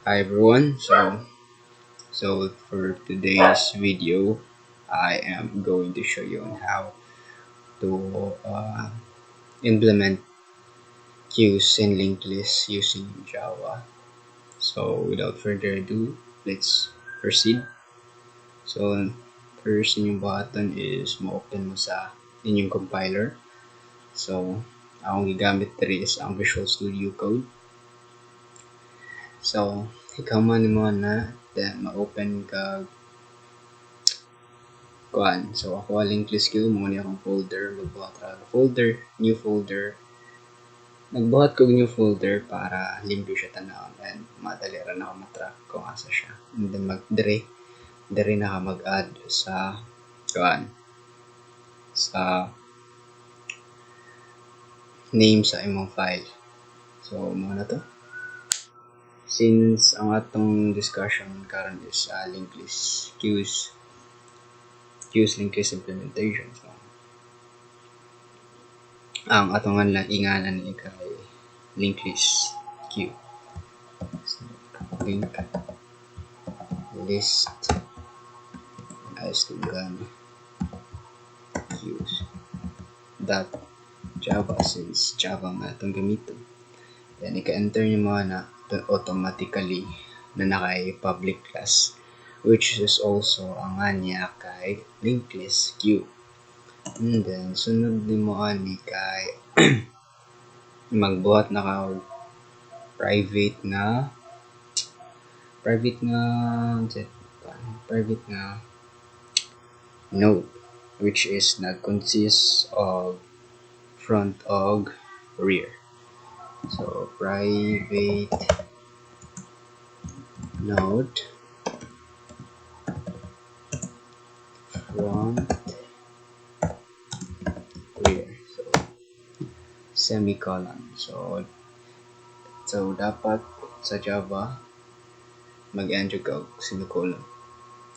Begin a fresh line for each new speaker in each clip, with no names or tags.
Hi everyone. So for today's video, I am going to show you on how to implement queues in linked lists using Java. So without further ado, let's proceed. So first inyong button is ma-open mo sa inyong compiler. So ang gigamit diri is ang Visual Studio Code. So ikaw man mo na then ma-open ka kuan. So ako linked list queue mo ni akong folder, magbuhat ra folder, new folder. Nagbuhat ko new folder para limpyo siya tanawon and madali ra na ako matrack kung asa siya. And then dire na ka mag-add sa kuan sa name sa imong file. So mo na to. Since ang atong discussion karon is linked list queues linked list implementation. So, ang atong ingalan ni kay linked list queue. So, link list as to queues dot Java since Java nga itong gamiton. Then ika-enter nyo mga na automatically na nakay public class which is also ang anya kay linked list queue. And then sunod din mo ani kay magbuhat na ka private na node which is nag-consist of front og rear. So private node front rear. So semicolon. So dapat sa Java mag-enter ka og semicolon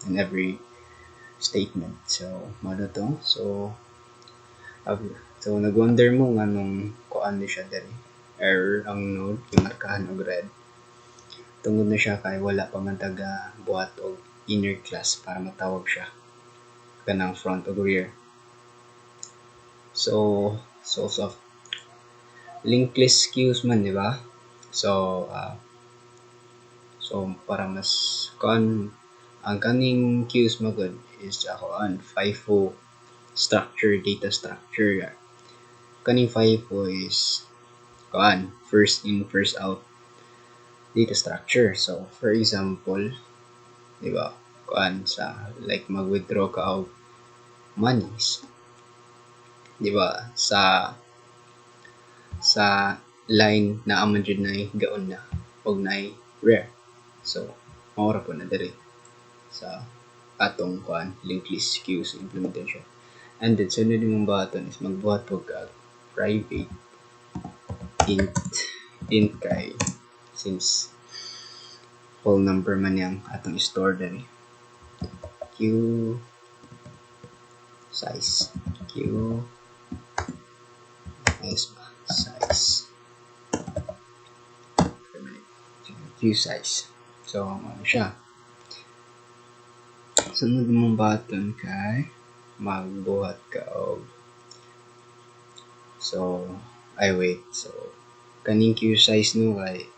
in every statement. So mano to. So nag-wonder mo nga nung kuan ni siya diri. Error ang node gimarkahan og red. Tungod na siya kay wala pa man taga buhat og inner class para matawag siya kanang front og rear. So linked list queues man, di ba? So para mas ang kaning queues magod is FIFO data structure. Kaning FIFO is first in first out data structure. So for example, di ba? Sa like mag-withdraw ka og monies. Di ba? Sa line na amon jud nay gaon na og nay rare. So maura po na diri sa atong linked list queues implementation. And then sunod mong button is magbuhat og private int kay since whole number man yang atong store diri. Queue size so ano siya. Sunod mong button kay magbuhat ka og so kaning queue size no kay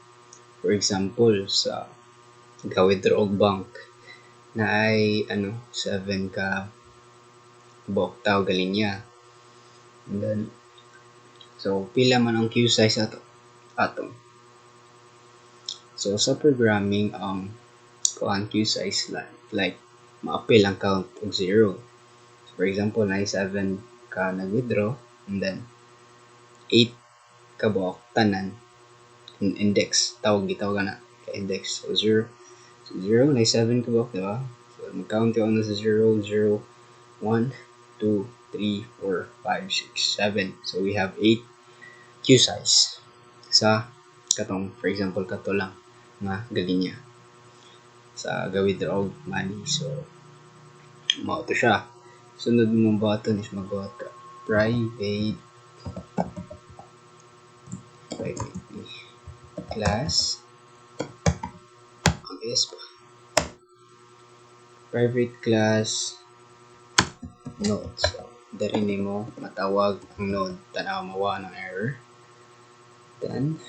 for example sa ga-withdraw og bank na ay 7 ka buok tao galinya. And then so pila man ang queue size ato. So sa programming ang queue size like ma-apply ang count og 0. So, for example, na 7 ka nag-withdraw and then 8 ka buok tanan index gitawag na ka index. So 0 na 7 ka buok, di ba? So mag-count ka na sa 0 0 1 2 3 4 5 6 7. So we have 8 queue size sa katong for example kato lang nga galinya sa ga-withdraw money. So mao to siya. Sunod mong button is magbuhat ka private class is private class node. So, dari nimo matawag ang node tanaw mawa ng error. Then,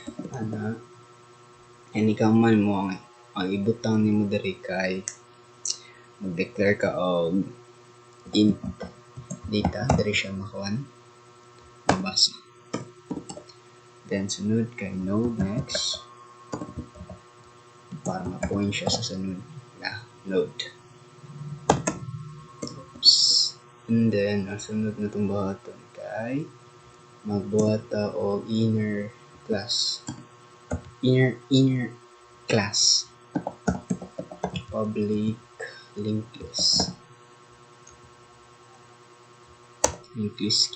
ikaw man mo ang ibutang nimo dari kay mag-declare ka og int data dari siya makuan mabasa. Then, sunod kay node next para ma-point siya sa sunod na node. Oops. And then, ang sunod na itong buhaton kay magbuhat ta og inner class public LinkedList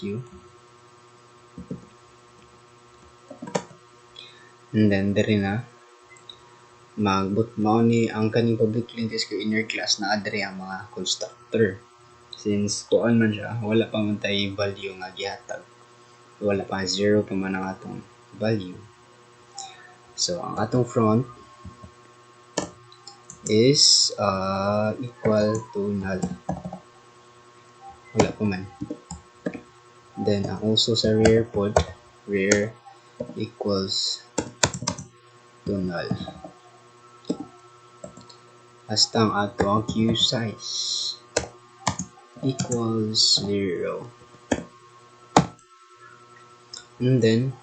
queue, and then diri na mao ni ang kaning public LinkedList queue inner class na adre ang mga constructor, since kuan man siya wala pa man tay value nga gihatag, wala pa 0 pa man ang atong value. So ang atong front is equal to null, wala pa man. Then also sa rear pod, rear equals to null. Hasta ang ato ang queue size equals 0. And then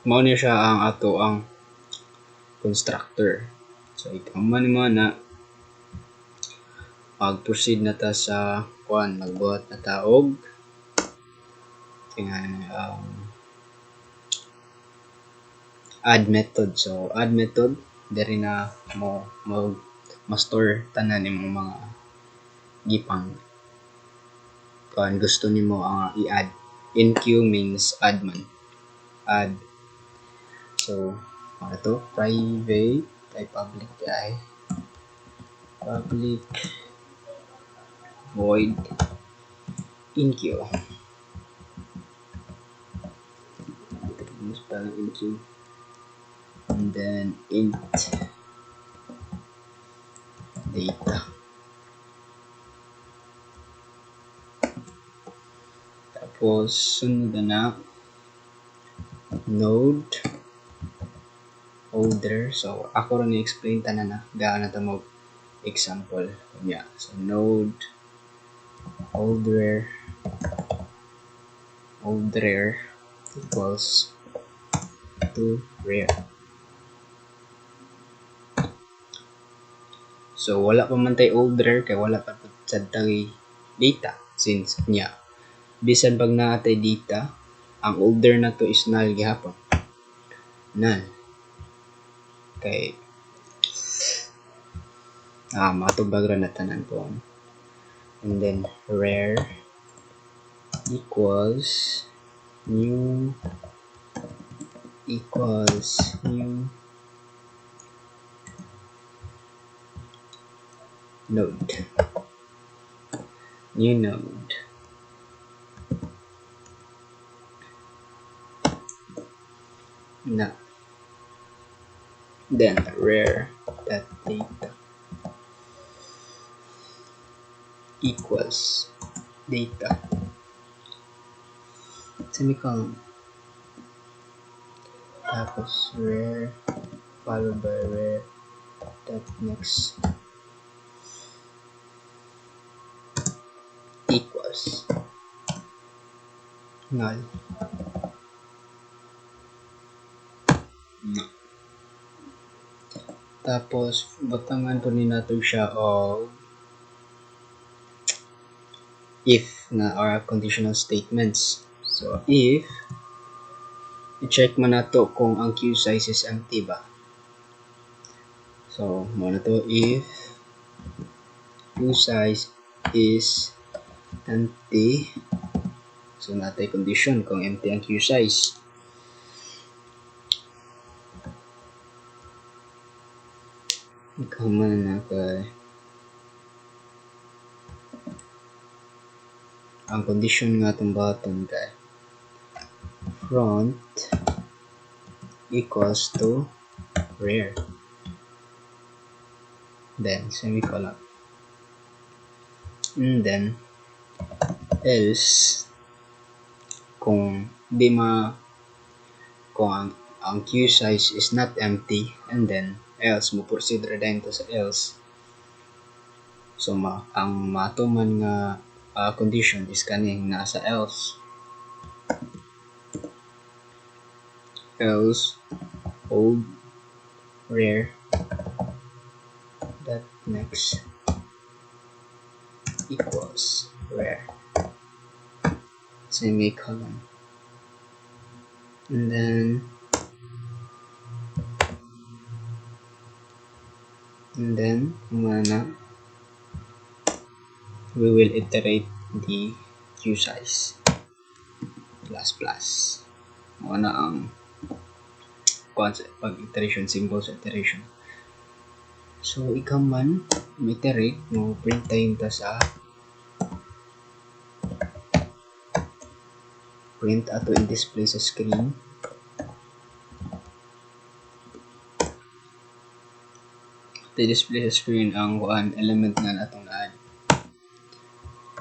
mao ni siya ang ato ang constructor. So ikaw man na mag-proceed na ta sa magbuhat na ta og add method. So add method diri na mo ma-store tanan imong mga gipang gusto nimo ang i-add. In queue means add man. Add. So to private ay public ay public void in queue. Spelling in queue. And then int data. Tapos sunod na node holder. So ako ron i-explain tanan na gaano na ta mo example niya. So node holder equals to rear. So wala pa man tay older kay wala pa sad tay data, since niya bisan pag naatay data ang older na to is null gihapon. Null kay matubag ra na tanan ko. And then rare equals new node. New node. Then rare that data equals data semicolon, tapos rare followed by rare that next equals null. Tapos butangan po ni nato siya og if na or conditional statements. So if i-check man nato kung ang queue size is empty ba. So mo na to if queue size is empty. So natay condition kung empty ang queue size. Ikaw man na kay ang condition nga itong button kay front equals to rear. then semicolon, and then else kung di ma kung ang queue size is not empty, and then else mo proceed ra din to sa else. So ang matuman nga condition is kaning nasa else hold rare that next equals rare semicolon, and then mana we will iterate the queue size plus mana ang concept pag iteration, symbol sa iteration. So ikaw man iterate mo print time ta sa print ato i-display sa screen. I-display sa screen ang element nga natong na-add.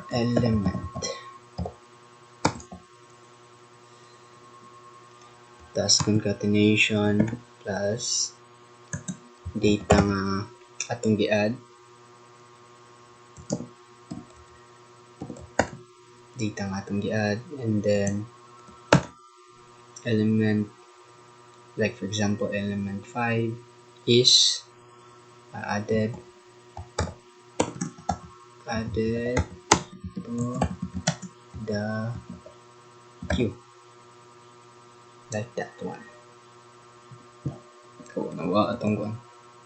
Element. Tas concatenation plus data nga atong gi-add. Data nga atong gi-add, and then element, like for example element 5 is added to the queue, like that one. So nawa atong kuan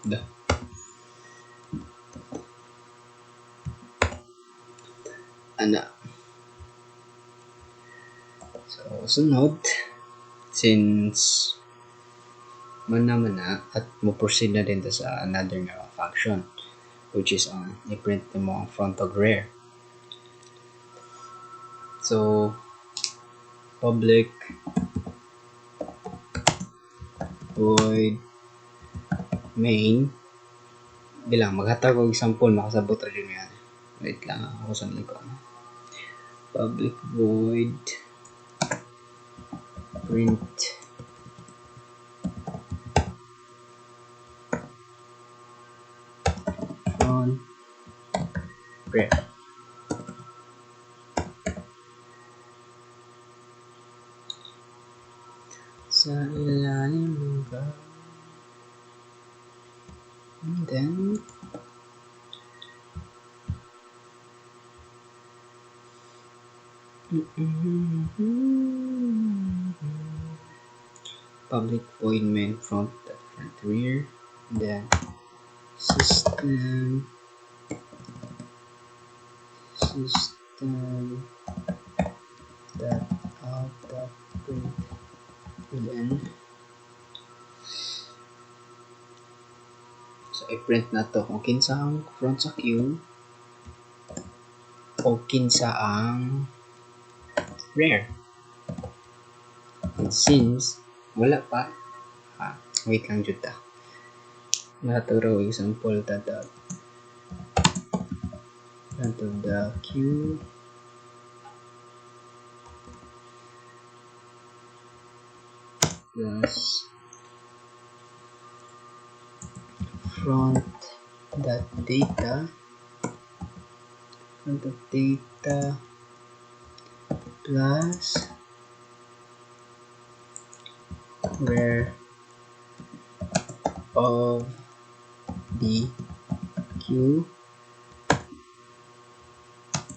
da ana. So sunod, since mana at mo proceed na din ta sa another nga function, which is i-print mo ang front of rare. So public void main bilang maghatag og example, makasabot ra din yan. Wait lang ako sa ko. Public void print front rare. Sa ilalim ng ka, and then public void main front rear, and then system that out that print, and then so i-print na to kung kinsa ang front sa queue o kinsa ang rare. And since wala pa, wait lang jud ta. Naturo example ta front of the queue plus front data plus rare of the queue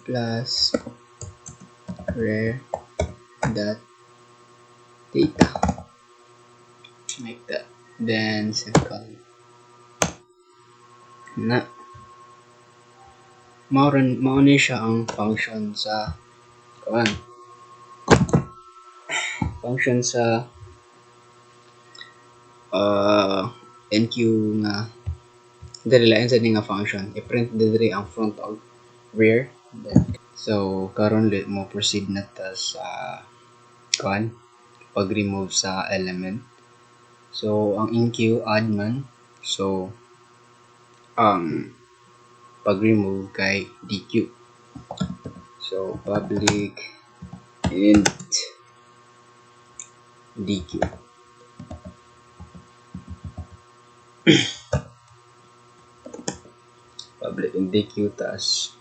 plus rare dot data, like that. Then second na mao ni siya ang function sa NQ nga dili lain sa nga function i-print diri ang front og rear. So karon mo proceed na ta sa pag-remove sa element. So ang NQ add man, so ang pag-remove kay DQ. So public int DQ. Public int DQ tas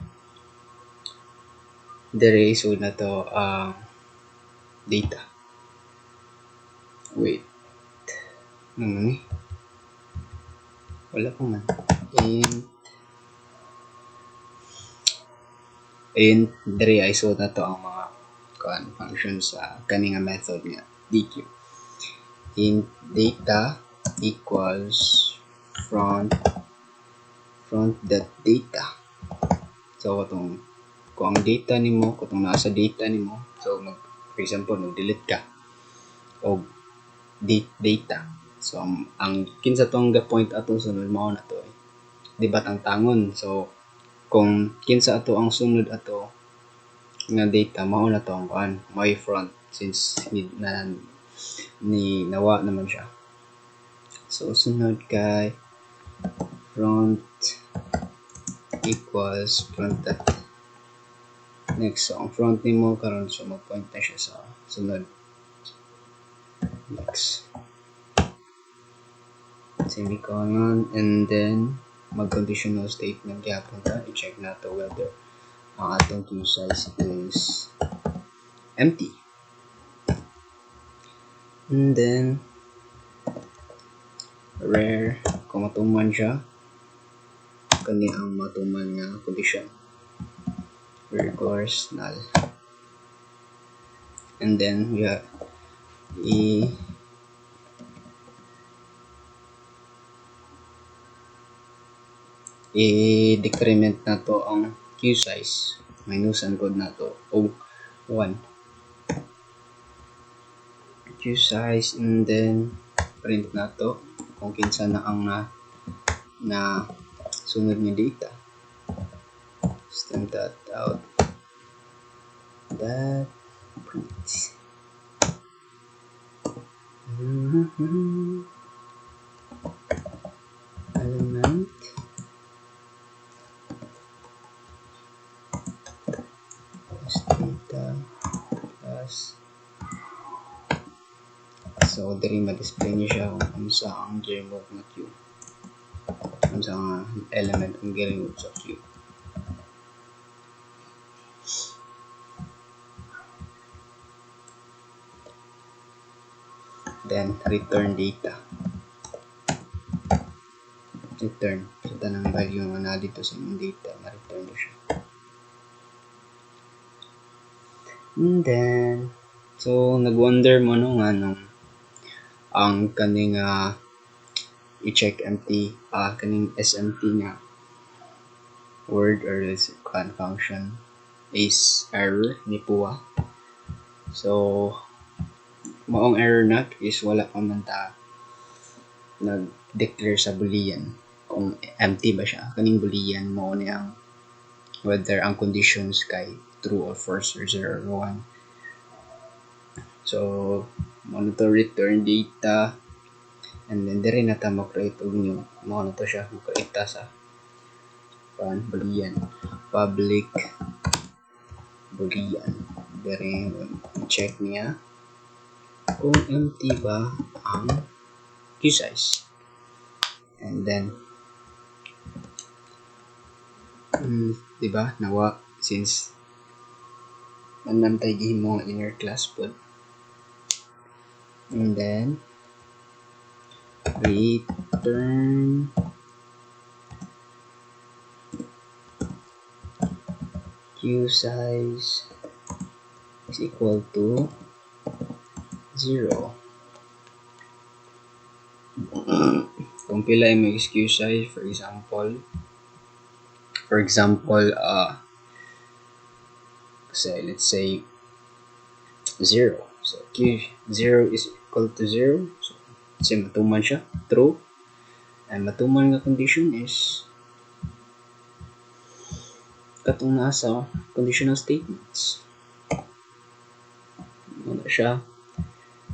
dire isod na to ang data. Wait. Ano ni? Wala pa man. Int dire isod na to ang mga functions sa kaninga method nga DQ. Int data equals front data. So kung ang data nimo, kung nasa data nimo, so for example mag-delete ka og data. So ang kinsa tong ga-point ato sunod mao na to. Di ba tangon? So kung kinsa ato ang sunod ato nga data mao na to ang may front since ni nawa naman siya. So sunod kay front equals front data. Next, so ang front nimo karon so mag-point na siya sa sunod. Next. Semicolon and then mag-conditional statement gyapon ta. I-check nato whether ang atong queue size is empty. And then rare kung matuman siya kani ang matuman nga condition. Reverse null. And then we have i-decrement na to ang queue size. Minusan ko na to og 1. Queue size and then print na to kung kinsa na ang na sunod nga data. System dot out that print. Element plus data plus so diri ma-display niya siya kung unsa ang remove na queue, unsa ang element ang remove sa queue. Then return data. Return so tanang value nga na dito sa inyong data na return na siya. And then so nag-wonder mo no nga nung ang kaning i-check empty kaning SMT nga word or function is error ni puwa. So maong error na is wala pa man ta nag-declare sa boolean kung empty ba siya. Kaning boolean mo ni ang whether ang conditions kay true or false or 0 or 1. So monitor return data and then dire na ta mag-create og new mo na to siya mag-create ta sa boolean public boolean dire check niya kung empty ba ang queue size. And then diba nawa since nanantay gihimo ang inner class pod. And then return queue size is equal to 0. Kung pila yung queue size, for example let's say 0. So queue 0 is equal to 0. So kasi matuman siya true and matuman nga condition is katong nasa conditional statements ano siya.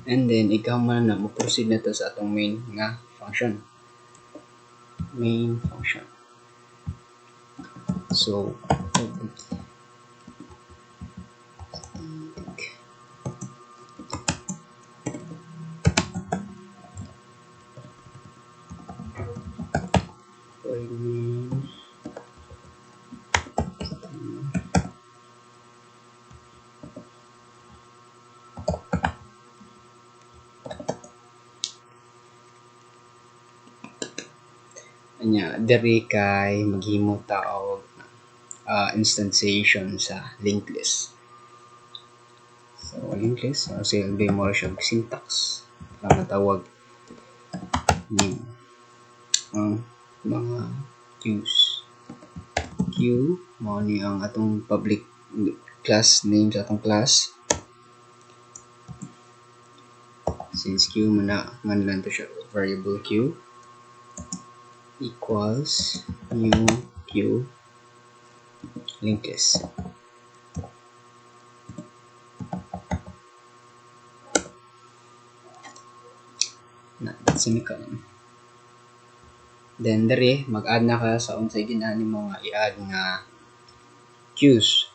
And then ikaw man na mo-proceed na to sa atong main function. So, diri kay maghimo ta og instantiation sa linked list. So, linked list, silbi mo siya syntax para matawag ni ang mga queues. Queue mao ni ang atong public class name sa atong class. Since queue man lang to siya variable queue equals new queue linked list. Semicolon. Then dere mag-add na ka sa unsay ginani mo nga i-add nga queues.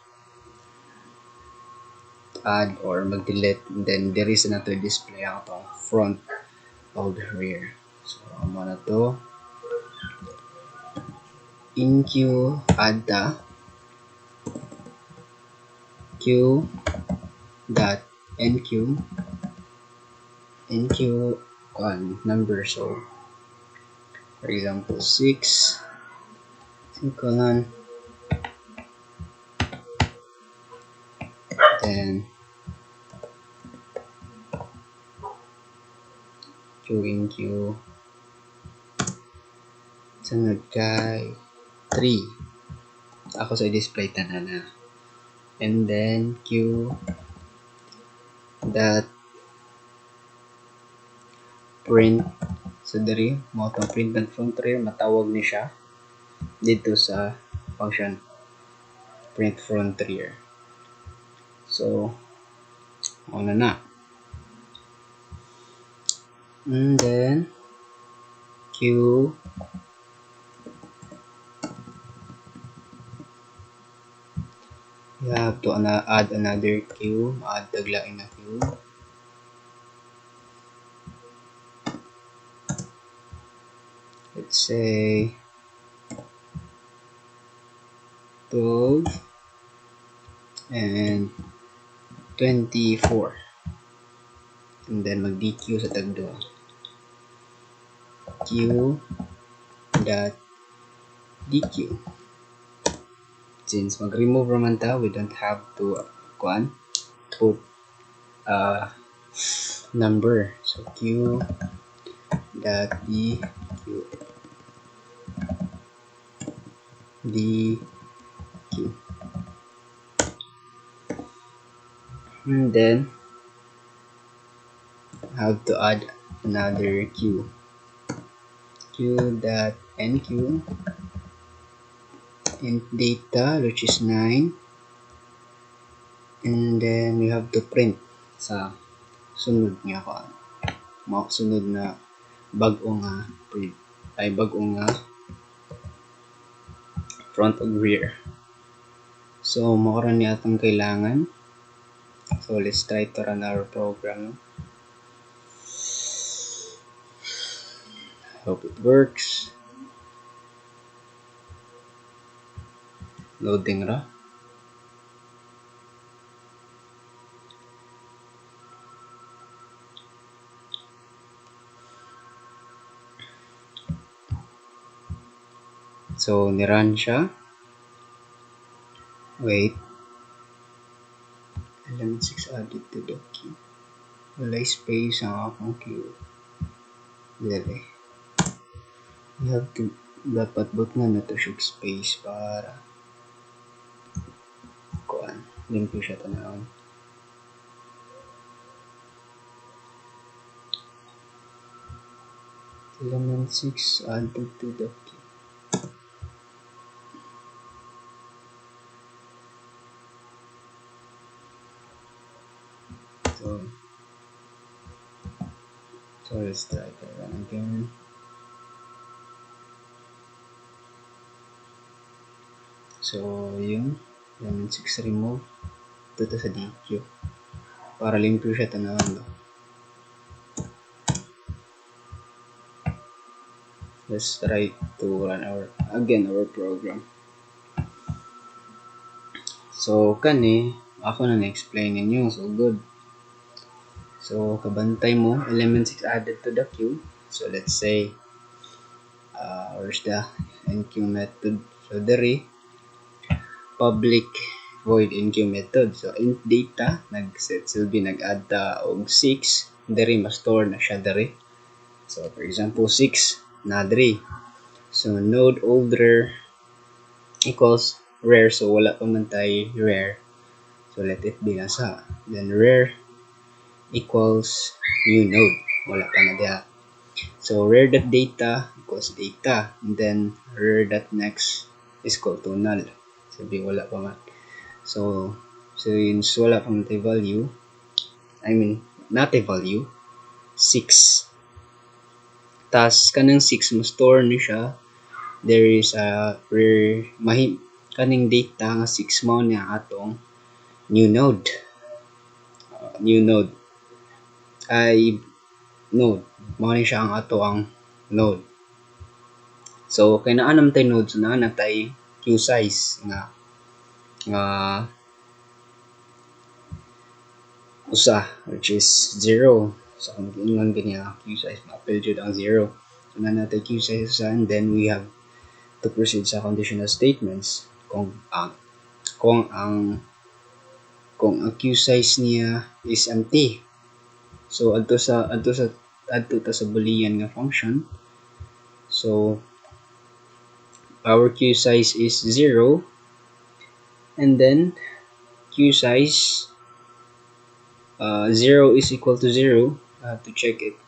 Add or mag-delete, then dere sa nato display ang atong front og rear. So amo na to. In queue add ta queue dot enq number, so for example 6 semicolon, then in queue sunod kay 3 ako sa display tanan na, and then queue dot print, so diri mo itong print and front rear matawag ni siya dito sa function print front rear. So ano na, and then queue you have to add another queue, add taglain na queue. Let's say 12 and 24, and then mag-dq sa tagdo q dot dq. Since mag-remove naman ta, we don't have to put number, so q dot dq, and then have to add another q dot enq int data, which is 9, and then we have to print sa sunod nga sunod na bag-o nga print ay bag-o nga front and rear. So makaroon ni atong kailangan. So let's try to run our program. Hope it works. Loading ra. So ni-run siya. Wait. Element 6 added to the queue. Wala space ang akong queue. Dali. You have to dapat bot nga na to siya space para limpyo siya tanawon. Element 6 added to the queue. So let's try that one again. So, yung element 6 remove dito sa DQ para limpyo siya tanawin ba. Let's try to run our program. So, kani ako na na-explain ninyo. So, good. So, kabantay mo, element 6 added to the queue. So, let's say, where's the enq method? So, dere, public void enq method. So, int data, nag-set silbi, nag-add og 6. Dere, ma-store na siya dere. So, for example, 6 na dere. So, node older equals rare. So, wala pa man tayo rare. So, let it be nasa. Then, rare equals new node. Wala pa na diha. So, rare.data equals data. And then, rare.next is equal to null. Sabi, wala pa man. So, since wala pa man tayo value, not a value, 6. Tas, kanang 6 mo store ni siya. There is a rare, kaning data nga 6 mo niya atong new node. New node ay node. Mao ni siya ang ato ang node. So kay naa naman tay node, so naa natay queue size nga usa, which is 0. So kung ingon kanya queue size, ma-apply jud ang 0. So naa natay queue size usa, and then we have to proceed sa conditional statements kung ang queue size niya is empty. So adto ta sa boolean nga function. So our queue size is 0, and then queue size 0 is equal to 0. To check it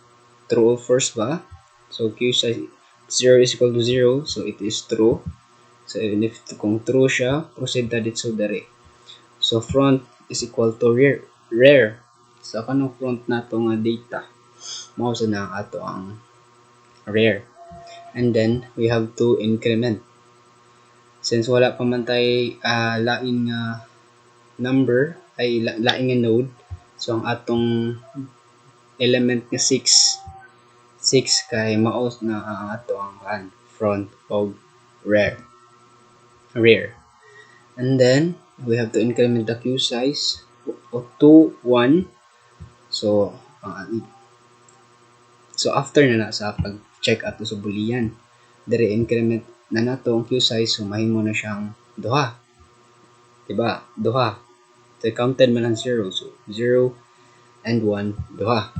true or false ba. So queue size 0 is equal to 0, so it is true. So even if kung true siya, proceed ta dito dere. So front is equal to rare. So kanang front nato nga data, mao sa na ato ang rare. And then we have to increment. Since wala pa man tay lain nga number ay lain nga node, so ang atong element nga 6 kay maos na ang ato ang front of rear. And then we have to increment the queue size to 1. So after na sa pag-check ato sa boolean, dire increment na nato ang queue size, so mahimo na siyang duha. Diba? Duha. So counted man ang 0. So 0 and 1, duha.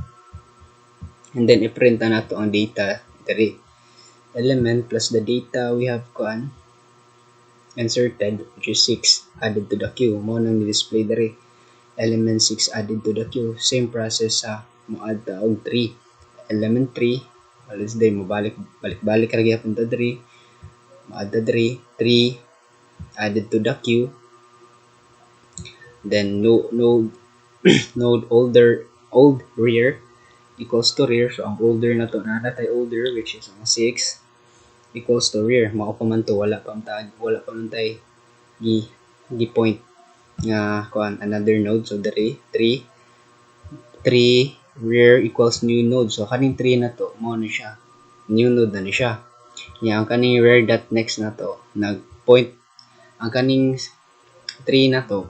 And then i-print na nato ang data dire. Element plus the data we have inserted, which is 6 added to the queue. Mo nang ni-display dire. Element 6 added to the queue. Same process sa mo-add ta og 3. Element 3, let's say mo balik ra gyapon ta 3. Mo-add ta 3 added to the queue. Then node old rear equals to rear. So ang older na to, natay older, which is ang 6 equals to rear. Mao pa man to, wala pa man tay gi point nga another node. So dere 3 rear equals new node. So kaning 3 na to, mao na siya, new node na ni siya. Nya ang kaning rear dot next na to, nag-point ang kaning 3 na to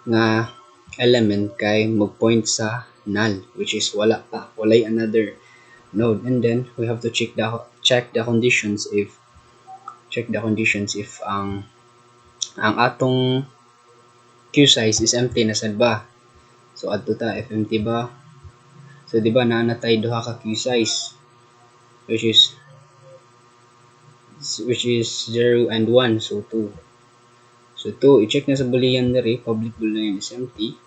nga element kay mag-point sa null, which is walay another node. And then we have to check the conditions if ang atong queue size is empty na sad ba. So adto ta if empty ba. So di ba natay duha ka queue size, which is 0 and 1, so 2. So 2, i-check na sa boolean dere, public boolean is empty.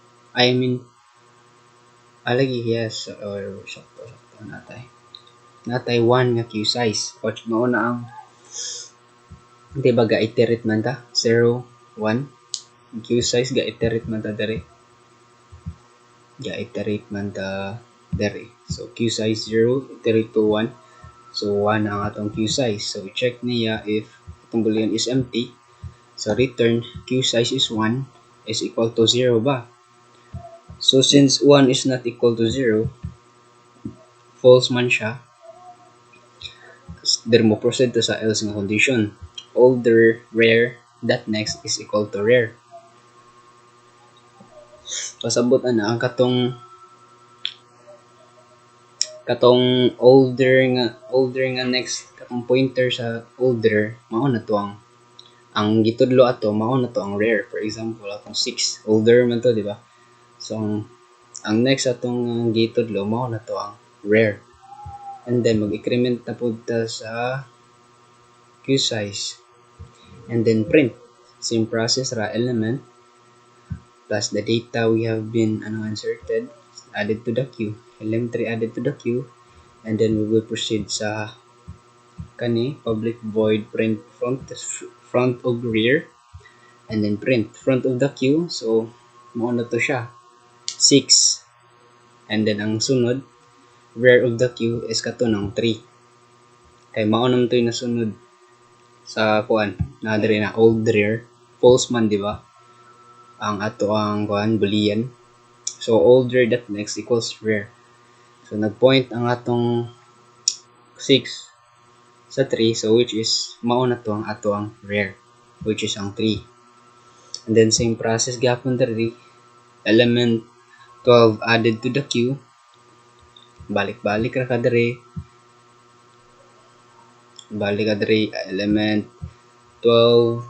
Lagi yes, or sakto natay 1 nga queue size. Watch mao na ang di ba ga-iterate man ta 0 1 queue size, ga-iterate man ta dere. So queue size 0 iterate to 1. So 1 ang atong queue size. So i-check niya if itong boolean is empty. So return queue size is 1 is equal to 0 ba? So since 1 is not equal to 0, false man siya, then mo proceed to sa else nga condition. Older rare that next is equal to rare. Pasabot ana ang katong older nga next katong pointer sa older mao na to ang gitudlo ato mao na to ang rare. For example atong 6 older man to, di ba? So ang next atong gitudlo mao na to ang rare. And then mag-increment na pud ta sa queue size. And then print. Same process ra, element plus the data we have been inserted added to the queue. Element3 added to the queue. And then we will proceed sa kani public void print front of rear, and then print front of the queue. So mao na to siya 6, and then ang sunod rear of the queue is katunong 3 kay mao naman to yung nasunod sa kuan na diri na old rear false man, di ba? Ang ato ang kuan boolean. So older that next equals rear. So nagpoint ang atong 6 sa 3, so which is mao na to ang ato ang rear, which is ang 3. And then same process gapon diri, element 12 added to the queue, balik-balik ra ka diri, element 12,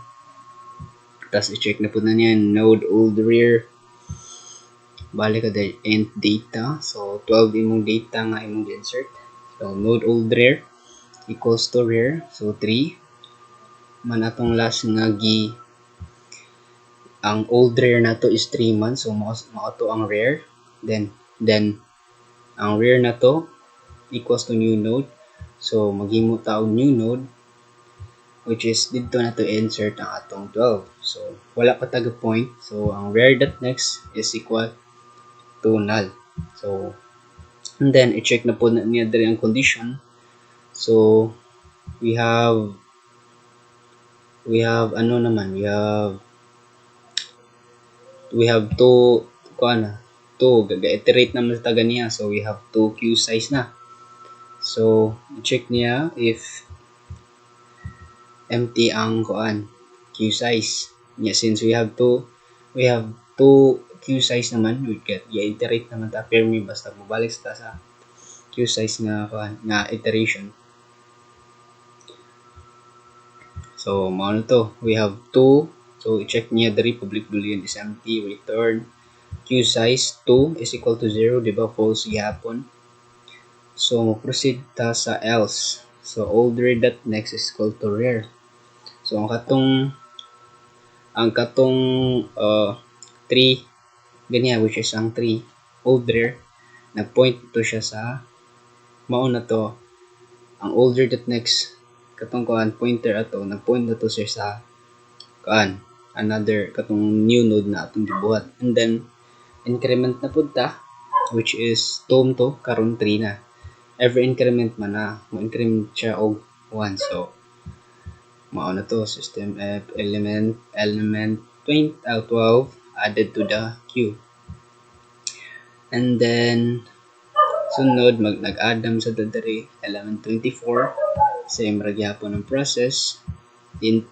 tas i-check na po na niyan node old rear, balik ka diri int data. So 12 imong data nga imong insert. So node old rear equals to rear, so 3 man atong last nga ang old rear na to is 3 man, so mao to ang rear. Then ang rear na to equals to new node, so maghimo ta og new node, which is dito na to insert ang atong 12. So wala pa taga point, so ang rear that next is equal to null. So and then i-check na po na niya diri ang condition. So we have two gaga-iterate naman sa taga niya, so we have 2 queue size na. So i-check niya if empty ang queue size niya. Since we have two queue size naman, we get iterate naman ta pair me basta mobalik sa queue size nga iteration. So mao na to, we have 2, so i-check niya diri public boolean is empty, return queue size 2 is equal to 0, di ba? False gihapon. So proceed ta sa else. So older that next is equal to rear. So ang katong 3 ganyan, which is ang 3 older, nagpoint to siya sa mao na to ang older that next katong pointer ato nagpoint na to siya sa another katong new node na atong gibuhat. And then increment na pud ta, which is tom to karon 3 na. Every increment man na mo increment siya og 1, so mao na to system f element 12 added to the queue. And then sunod nag-add sa diri element 24, same ra gyapon ang process in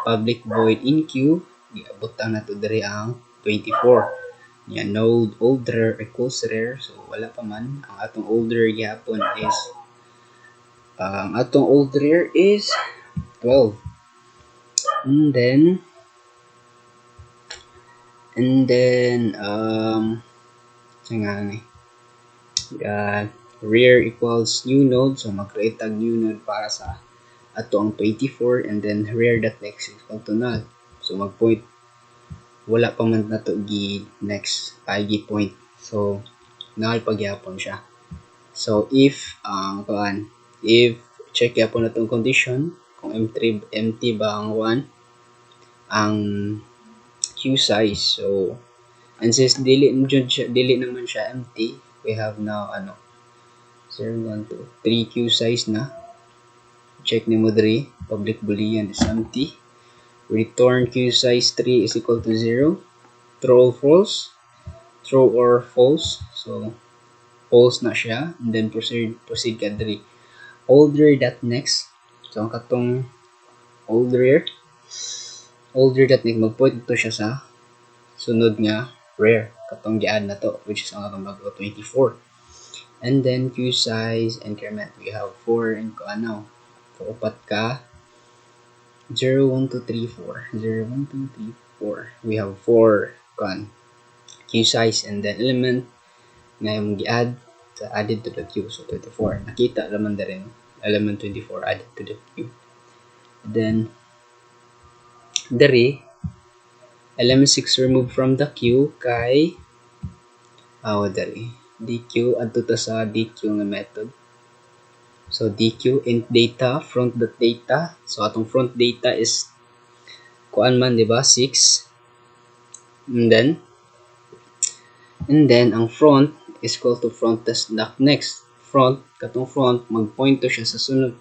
public void in queue, giabot na to diri ang 24 nya node older equals rare, so wala pa man ang atong older gyapon is ang atong older is 12. And then rear equals new node, so mag-create tag new node para sa ato ang 24, and then rear that next is equal to null, so mag-point wala pa man na to next gi point, so null pagyapon siya. So if check yapon na tong condition kung empty ba ang queue size. So and since dili naman siya empty, we have now 0 1 2 3 queue size na. Check ni mo diri public boolean is empty, return queue size 3 is equal to 0, true or false, true or false. So false na siya, and then proceed ka diri. Older that next. So ang katong older that next magpoint to siya sa sunod nga rare katong giad na to, which is ang atong bago 24. And then queue size increment, we have 4 and ano, so upat ka 0 1 2 3 4 0 1 2 3 4, we have 4 queue size, and then element nga yung gi-add added to the queue, so 24 nakita naman na rin element 24 added to the queue. Then dari element 6 removed from the queue kay dari dq adto ta sa dq nga method. So dq int data front data, so atong front data is kuan man di ba 6, and then ang front is equal to front test next front, katong front magpoint to siya sa sunod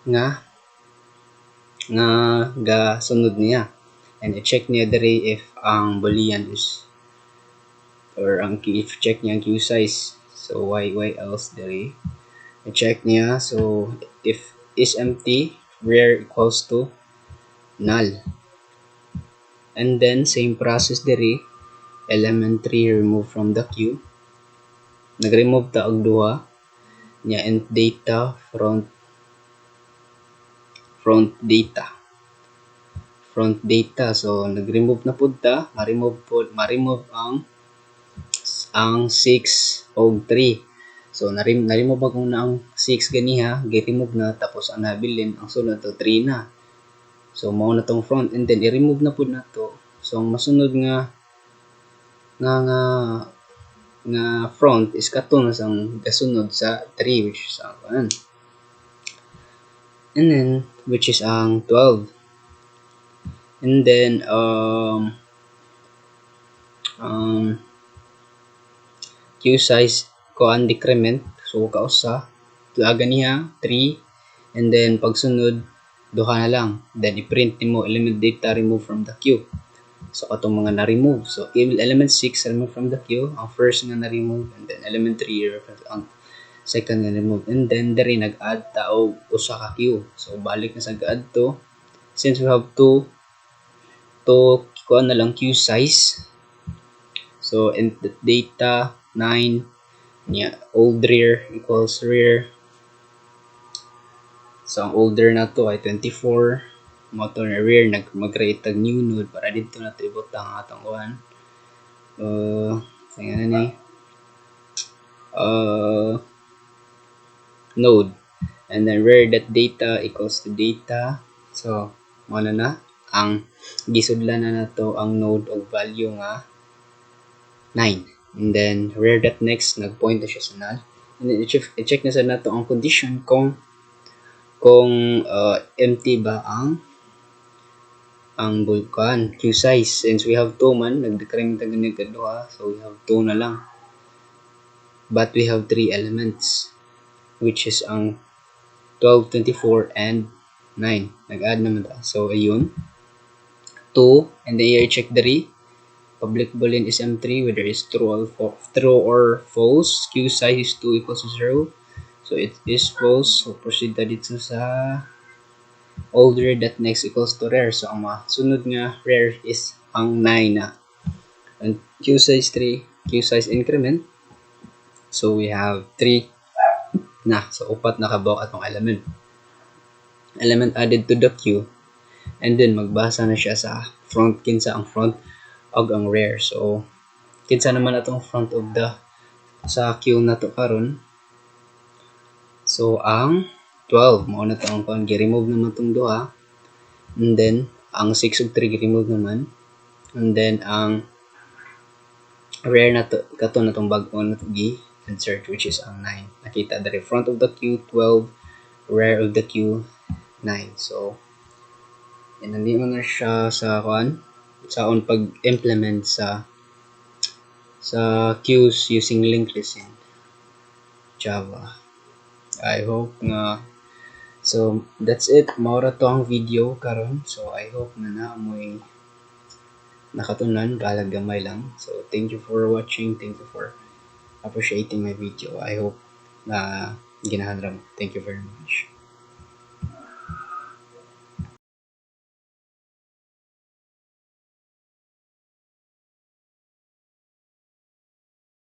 nga ga sunod niya, and i-check niya diri if ang boolean is or ang if check niya ang queue size, so why else diri i-check niya, so if is empty rare equals to null, and then same process diri element 3 remove from the queue, nag-remove ta og duha nya int data front so nag-remove na pud ta, ma-remove ang 6 og 3, so na-remove ako na ang 6 ganiha, gi-remove na, tapos ang nabilin ang sunod to 3 na, so mao na tong front, and then i-remove na pud na to, so ang masunod nga front is katon ang kasunod sa 3, which is ang and then which is ang 12, and then queue size kuan decrement, so kausa tuaga niya 3, and then pagsunod duha na lang, then i-print nimo element data remove from the queue, so katong mga na-remove, so element 6 remove from the queue ang first nga na-remove, and then element 3 ang second nga remove, and then diri nag-add ta og usa ka queue, so balik na sa ga-add to, since we have to kuan na lang queue size, so int data 9 nya old rear equals rear, so ang older na to ay 24, motor na rear mag-create tag new node para dito na ibot ang atong kuan tingnan ni node, and then rear that data equals to data, so mo na ang gisudlan na nato ang node og value nga 9, and then rear that next nagpoint na siya sa null, and then i-check na sa nato ang condition kung empty ba ang bulkan queue size, since we have 2 man nag-decrement ang ganyan kaduha, so we have 2 na lang, but we have 3 elements which is ang 12, 24 and 9, nag-add naman ta, so ayun 2, and then i-check diri public boolean is m3 whether is true or false, queue size is 2 equals to 0, so it is false, so proceed ta dito sa older that next equals to rare, so ang sunod nga rare is ang 9 na, and queue size 3 queue size increment, so we have 3 na, so upat na kabuok atong element added to the queue, and then magbasa na siya sa front, kinsa ang front og ang rare, so kinsa naman atong front of the sa queue na to karon, so ang 12 mao na to ang gi-remove naman tong duha, and then ang 6 ug 3 gi-remove naman, and then ang rare na to kato na tong bag-o na to gi-insert, which is ang 9, nakita diri front of the queue 12, rare of the queue 9, so hindi mo na siya sa saon pag-implement sa queues using linked list in Java. I hope nga So that's it, maura to ang video karon. So I hope na naamoy nakatunan balag gamay lang. So thank you for watching, thank you for appreciating my video. I hope na ginahan ra mo. Thank you very much.